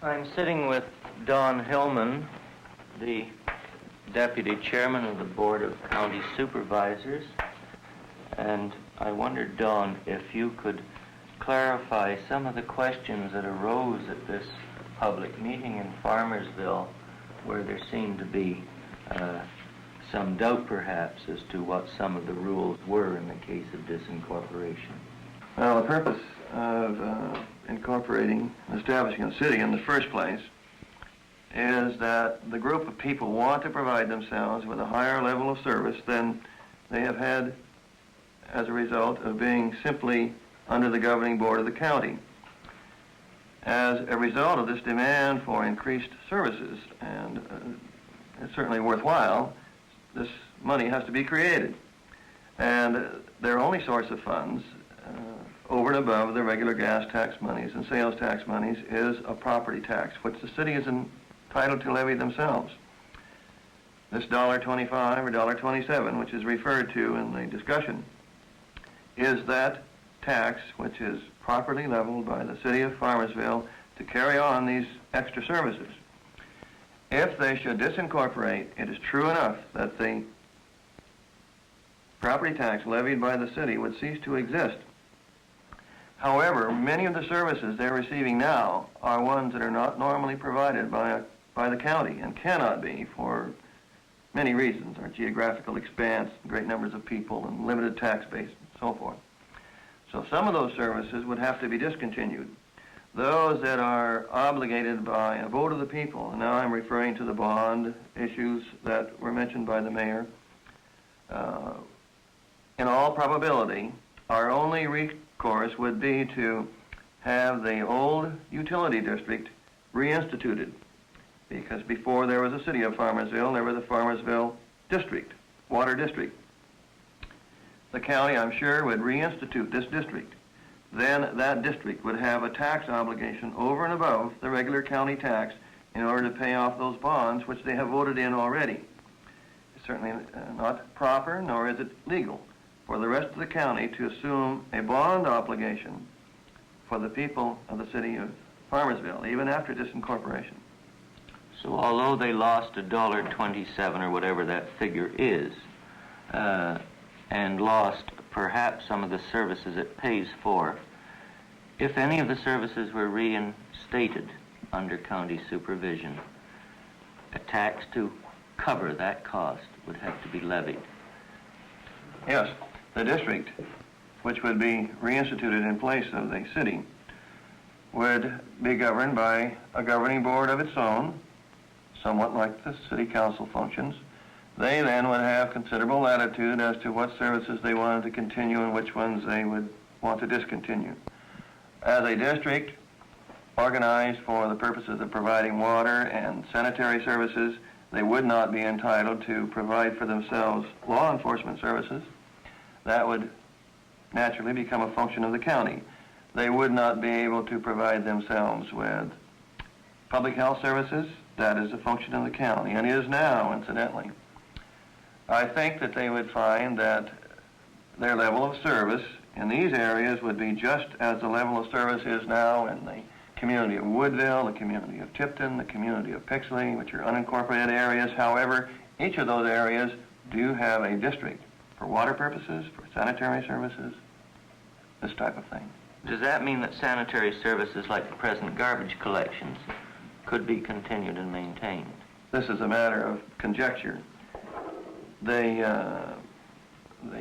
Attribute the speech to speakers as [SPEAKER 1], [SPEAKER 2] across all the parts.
[SPEAKER 1] I'm sitting with Don Hillman, the Deputy Chairman of the Board of County Supervisors, and I wondered, Don, if you could clarify some of the questions that arose at this public meeting in Farmersville, where there seemed to be some doubt, perhaps, as to what some of the rules were in the case of disincorporation.
[SPEAKER 2] Well, the purpose of incorporating and establishing a city in the first place is that the group of people want to provide themselves with a higher level of service than they have had as a result of being simply under the governing board of the county. As a result of this demand for increased services, and it's certainly worthwhile, this money has to be created. And their only source of funds, over and above the regular gas tax monies and sales tax monies, is a property tax, which the city is entitled to levy themselves. This $1.25 or $1.27, which is referred to in the discussion, is that tax which is properly leveled by the city of Farmersville to carry on these extra services. If they should disincorporate, it is true enough that the property tax levied by the city would cease to exist. However, many of the services they're receiving now are ones that are not normally provided by the county and cannot be for many reasons: our geographical expanse, great numbers of people, and limited tax base, and so forth. So some of those services would have to be discontinued. Those that are obligated by a vote of the people, and now I'm referring to the bond issues that were mentioned by the mayor, in all probability, our only recourse would be to have the old utility district reinstituted, because before there was a city of Farmersville, there was a Farmersville district, water district. The county, I'm sure, would reinstitute this district. Then that district would have a tax obligation over and above the regular county tax in order to pay off those bonds which they have voted in already. It's certainly not proper, nor is it legal, for the rest of the county to assume a bond obligation for the people of the city of Farmersville, even after disincorporation.
[SPEAKER 1] So although they lost $1.27 or whatever that figure is, and lost perhaps some of the services it pays for, if any of the services were reinstated under county supervision, a tax to cover that cost would have to be levied.
[SPEAKER 2] Yes, the district, which would be reinstituted in place of the city, would be governed by a governing board of its own, somewhat like the city council functions. They then would have considerable latitude as to what services they wanted to continue and which ones they would want to discontinue. As a district organized for the purposes of providing water and sanitary services, they would not be entitled to provide for themselves law enforcement services. That would naturally become a function of the county. They would not be able to provide themselves with public health services. That is a function of the county, and is now, incidentally. I think that they would find that their level of service in these areas would be just as the level of service is now in the community of Woodville, the community of Tipton, the community of Pixley, which are unincorporated areas. However, each of those areas do have a district for water purposes, for sanitary services, this type of thing.
[SPEAKER 1] Does that mean that sanitary services like the present garbage collections could be continued and maintained?
[SPEAKER 2] This is a matter of conjecture. The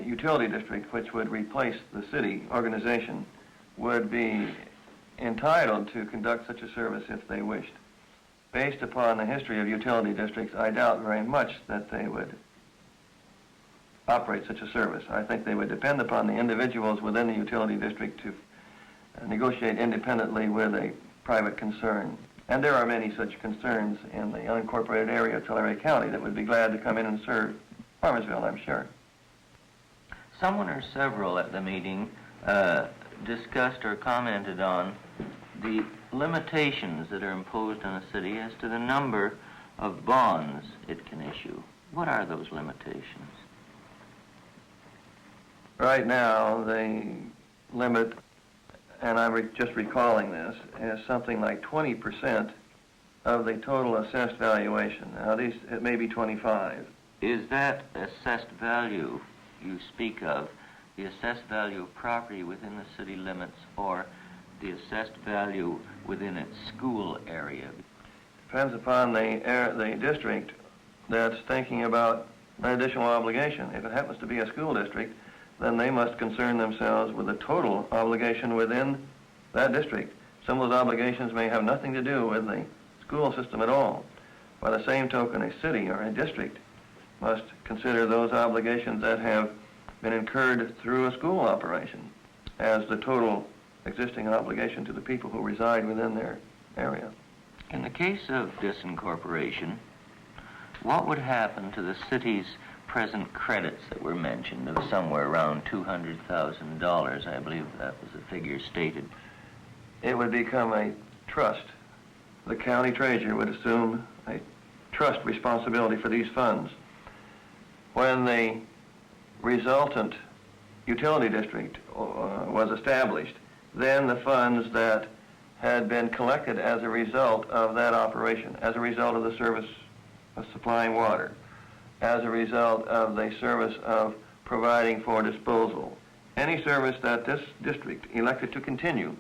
[SPEAKER 2] utility district, which would replace the city organization, would be entitled to conduct such a service if they wished. Based upon the history of utility districts, I doubt very much that they would operate such a service. I think they would depend upon the individuals within the utility district to negotiate independently with a private concern. And there are many such concerns in the unincorporated area of Tulare County that would be glad to come in and serve Farmersville, I'm sure.
[SPEAKER 1] Someone or several at the meeting discussed or commented on the limitations that are imposed on a city as to the number of bonds it can issue. What are those limitations?
[SPEAKER 2] Right now, the limit, and I'm just recalling this, is something like 20% of the total assessed valuation. Now, it may be 25.
[SPEAKER 1] Is that assessed value you speak of the assessed value of property within the city limits or the assessed value within its school area?
[SPEAKER 2] Depends upon the district that's thinking about an additional obligation. If it happens to be a school district, then they must concern themselves with the total obligation within that district. Some of those obligations may have nothing to do with the school system at all. By the same token, a city or a district must consider those obligations that have been incurred through a school operation as the total existing obligation to the people who reside within their area.
[SPEAKER 1] In the case of disincorporation, what would happen to the city's present credits that were mentioned of somewhere around $200,000? I believe that was the figure stated.
[SPEAKER 2] It would become a trust. The county treasurer would assume a trust responsibility for these funds. When the resultant utility district was established, then the funds that had been collected as a result of that operation, as a result of the service of supplying water, as a result of the service of providing for disposal, any service that this district elected to continue,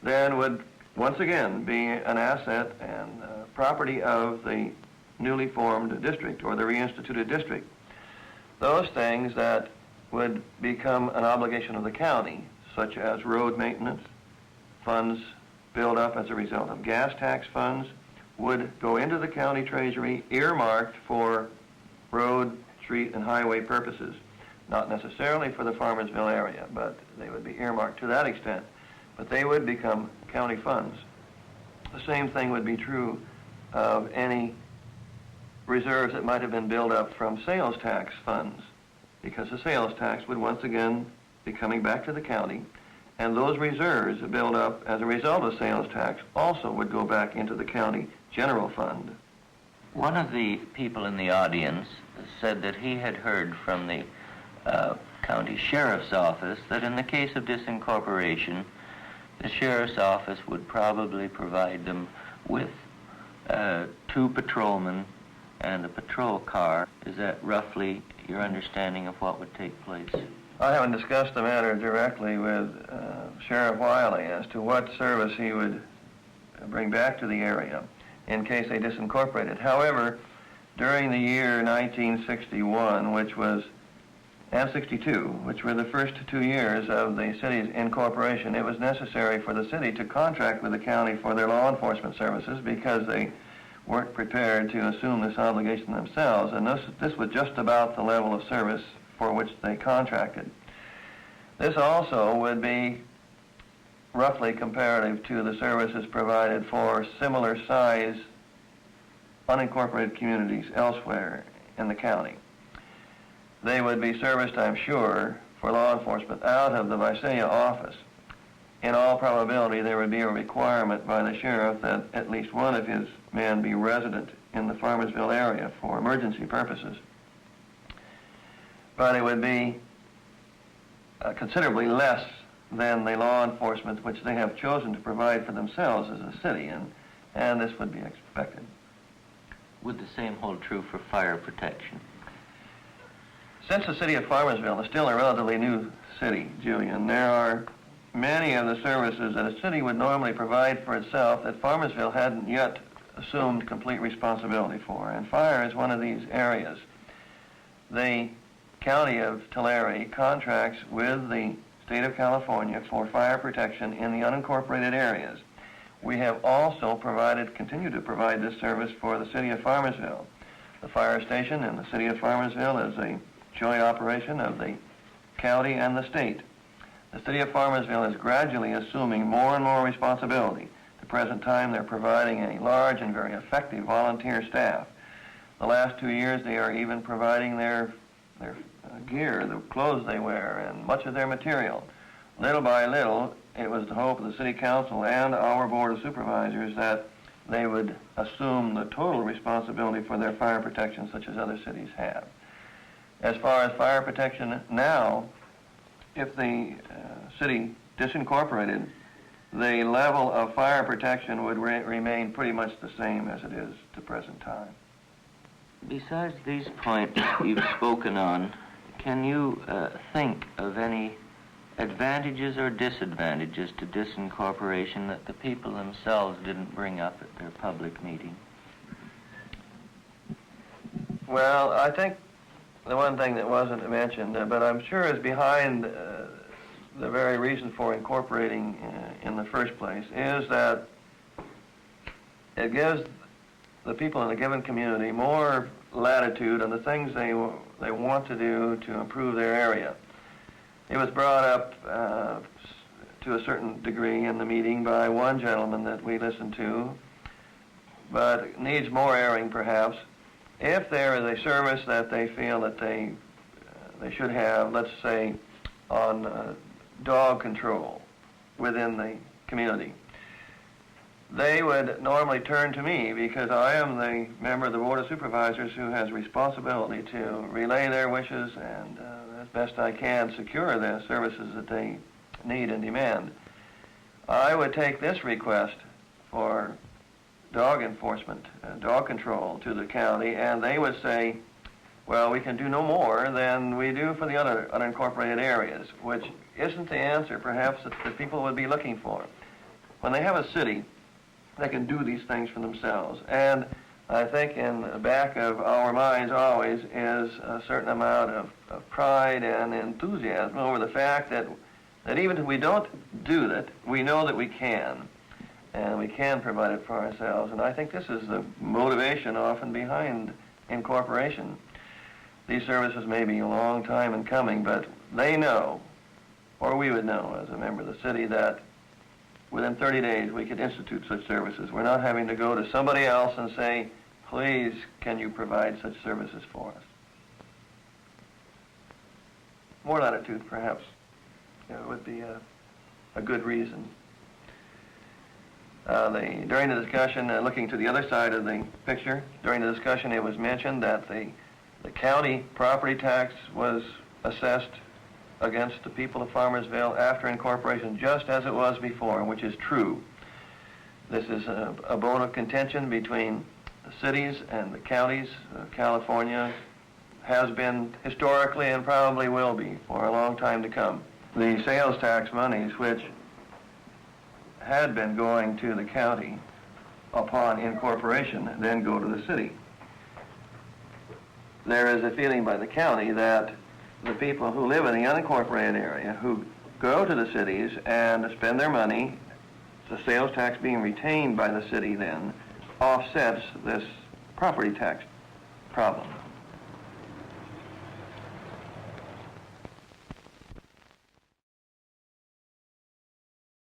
[SPEAKER 2] then would once again be an asset and property of the newly formed district or the reinstituted district. Those things that would become an obligation of the county, such as road maintenance, funds built up as a result of gas tax funds, would go into the county treasury earmarked for road, street, and highway purposes. Not necessarily for the Farmersville area, but they would be earmarked to that extent. But they would become county funds. The same thing would be true of any reserves that might have been built up from sales tax funds, because the sales tax would once again be coming back to the county, and those reserves built up as a result of sales tax also would go back into the county general fund.
[SPEAKER 1] One of the people in the audience said that he had heard from the county sheriff's office that in the case of disincorporation, the sheriff's office would probably provide them with 2 patrolmen and a patrol car. Is that roughly your understanding of what would take place?
[SPEAKER 2] I haven't discussed the matter directly with Sheriff Wiley as to what service he would bring back to the area in case they disincorporated. However, during the year 1961, and 62, which were the first 2 years of the city's incorporation, it was necessary for the city to contract with the county for their law enforcement services because they weren't prepared to assume this obligation themselves, and this was just about the level of service for which they contracted. This also would be roughly comparative to the services provided for similar size unincorporated communities elsewhere in the county. They would be serviced, I'm sure, for law enforcement out of the Visalia office. In all probability, there would be a requirement by the sheriff that at least one of his men be resident in the Farmersville area for emergency purposes. But it would be considerably less than the law enforcement which they have chosen to provide for themselves as a city, and this would be expected.
[SPEAKER 1] Would the same hold true for fire protection?
[SPEAKER 2] Since the city of Farmersville is still a relatively new city, Julian, there are many of the services that a city would normally provide for itself that Farmersville hadn't yet assumed complete responsibility for, and fire is one of these areas. The county of Tulare contracts with the state of California for fire protection in the unincorporated areas. We have also continue to provide this service for the city of Farmersville. The fire station in the city of Farmersville is a joint operation of the county and the state. The city of Farmersville is gradually assuming more and more responsibility. At the present time, they're providing a large and very effective volunteer staff. The last 2 years, they are even providing their gear, the clothes they wear, and much of their material. Little by little, it was the hope of the city council and our board of supervisors that they would assume the total responsibility for their fire protection, such as other cities have. As far as fire protection now, if the city disincorporated, the level of fire protection would remain pretty much the same as it is to present time.
[SPEAKER 1] Besides these points you've spoken on, can you think of any advantages or disadvantages to disincorporation that the people themselves didn't bring up at their public meeting?
[SPEAKER 2] Well, I think the one thing that wasn't mentioned, but I'm sure is behind the very reason for incorporating in the first place, is that it gives the people in a given community more latitude on the things they want to do to improve their area. It was brought up to a certain degree in the meeting by one gentleman that we listened to, but it needs more airing perhaps. If there is a service that they feel that they should have, let's say on dog control within the community, they would normally turn to me because I am the member of the Board of Supervisors who has responsibility to relay their wishes and as best I can secure the services that they need and demand. I would take this request for dog enforcement, dog control to the county, and they would say, well, we can do no more than we do for the other unincorporated areas, which isn't the answer perhaps that the people would be looking for. When they have a city, they can do these things for themselves. And I think in the back of our minds always is a certain amount of pride and enthusiasm over the fact that even if we don't do that, we know that we can. And we can provide it for ourselves. And I think this is the motivation often behind incorporation. These services may be a long time in coming, but they know, or we would know as a member of the city, that within 30 days we could institute such services. We're not having to go to somebody else and say, please, can you provide such services for us? More latitude, perhaps, would be a good reason. During the discussion, looking to the other side of the picture, during the discussion it was mentioned that the county property tax was assessed against the people of Farmersville after incorporation just as it was before, which is true. This is a bone of contention between the cities and the counties. California has been historically and probably will be for a long time to come. The sales tax monies, which had been going to the county upon incorporation, then go to the city. There is a feeling by the county that the people who live in the unincorporated area, who go to the cities and spend their money, the sales tax being retained by the city then, offsets this property tax problem.